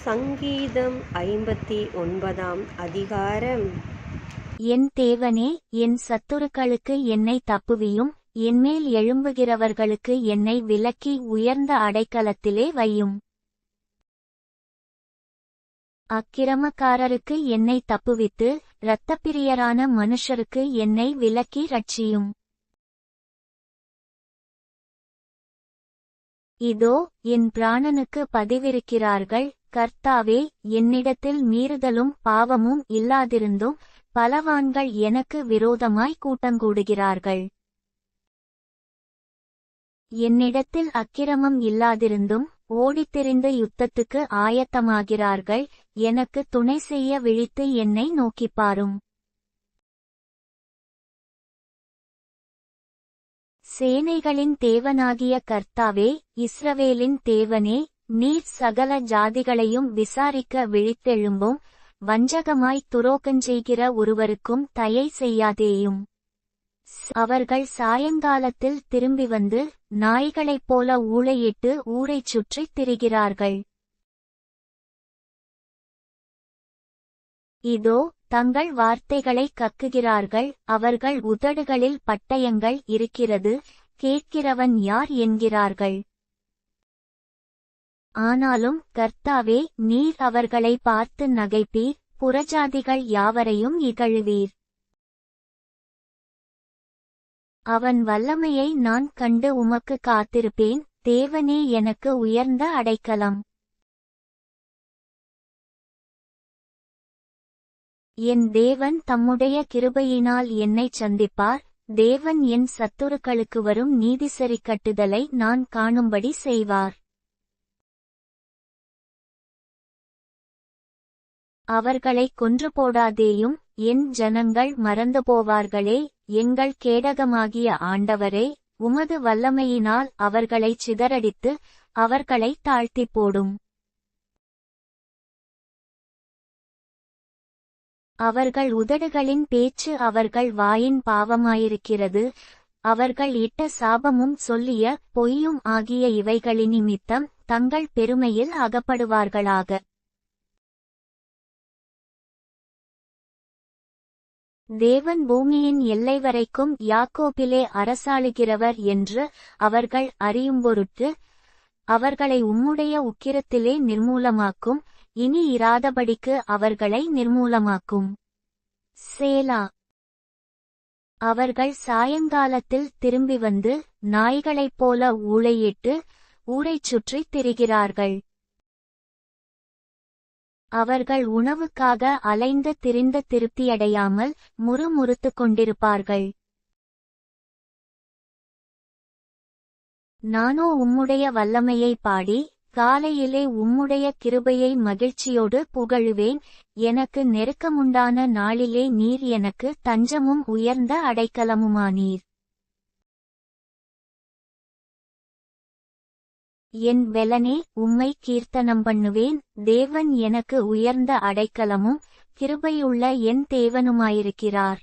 சங்கீதம் 59 அதிகாரம். என் தேவனே, என் சத்துருக்களுக்கு என்னை தப்புவியும், என்மேல் எழும்புகிறவர்களுக்கு என்னை விலக்கி உயர்ந்த அடைக்கலத்திலே வையும். அக்கிரமக்காரருக்கு என்னை தப்புவித்து, இரத்தப்பிரியரான மனுஷருக்கு என்னை விலக்கி இரட்சியும். இதோ, என் பிராணனுக்கு பதிவிருக்கிறார்கள். கர்த்தாவே, என்னிடத்தில் மீறுதலும் பாவமும் இல்லாதிருந்தும் பலவான்கள் எனக்கு விரோதமாய் கூட்டங்கூடுகிறார்கள். என்னிடத்தில் அக்கிரமம் இல்லாதிருந்தும் ஓடித்திரிந்து யுத்தத்துக்கு ஆயத்தமாகிறார்கள். எனக்கு துணை செய்ய விழித்து என்னை நோக்கிப்பாரும். சேனைகளின் தேவனாகிய கர்த்தாவே, இஸ்ரவேலின் தேவனே, நீர் சகல ஜாதிகளையும் விசாரிக்க விழித்தெழும்பும். வஞ்சகமாய் துரோகஞ்செய்கிற ஒருவருக்கும் தயை செய்யாதேயும். அவர்கள் சாயங்காலத்தில் திரும்பி வந்து நாய்களைப் போல ஊளையிட்டு ஊரைச் சுற்றித் திரிகிறார்கள். இதோ, தங்கள் வார்த்தைகளை கக்குகிறார்கள். அவர்கள் உதடுகளில் பட்டயங்கள் இருக்கிறது, கேட்கிறவன் யார் என்கிறார்கள். ஆனாலும் கர்த்தாவே, நீர் அவர்களை பார்த்து நகைப்பீர், புறஜாதிகள் யாவரையும் இகழுவீர். அவன் வல்லமையை நான் கண்டு உமக்கு காத்திருப்பேன். தேவனே எனக்கு உயர்ந்த அடைக்கலம். என் தேவன் தம்முடைய கிருபையினால் என்னைச் சந்திப்பார். தேவன் என் சத்துருக்களுக்கு வரும் நீதிசரிக் கட்டுதலை நான் காணும்படி செய்வார். அவர்களைக் கொன்று போடாதேயும், என் ஜனங்கள் மறந்து போவார்களே. எங்கள் கேடகமாகிய ஆண்டவரே, உமது வல்லமையினால் அவர்களைச் சிதறடித்து அவர்களைத் தாழ்த்திப் போடும். அவர்கள் உதடுகளின் பேச்சு அவர்கள் வாயின் பாவமாயிருக்கிறது. அவர்கள் இட்ட சாபமும் சொல்லிய பொய்யும் ஆகிய இவைகளினிமித்தம் தங்கள் பெருமையில் அகப்படுவார்களாக. தேவன் பூமியின் எல்லை வரைக்கும் யாக்கோபிலே அரசாளுகிறவர் என்று அவர்கள் அறியும்பொருட்டு அவர்களை உம்முடைய உக்கிரத்திலே நிர்மூலமாக்கும். இனி இராதபடிக்கு அவர்களை நிர்மூலமாக்கும். சேலா. அவர்கள் சாயங்காலத்தில் திரும்பி வந்து நாய்களைப் போல ஊளையிட்டு ஊரைச் சுற்றித் திரிகிறார்கள். அவர்கள் உணவுக்காக அலைந்து திரிந்து திருப்தியடையாமல் முறுமுறுத்துக் கொண்டிருப்பார்கள். நானோ உம்முடைய வல்லமையை பாடி காலையிலே உம்முடைய கிருபையை மகிழ்ச்சியோடு புகழுவேன். எனக்கு நெருக்கமுண்டான நாளிலே நீர் எனக்கு தஞ்சமும் உயர்ந்த அடைக்கலமுமானீர். என் பெலனே, உம்மை கீர்த்தனம் பண்ணுவேன். தேவன் எனக்கு உயர்ந்த அடைக்கலமும் கிருபையுள்ள என் தேவனுமாயிருக்கிறார்.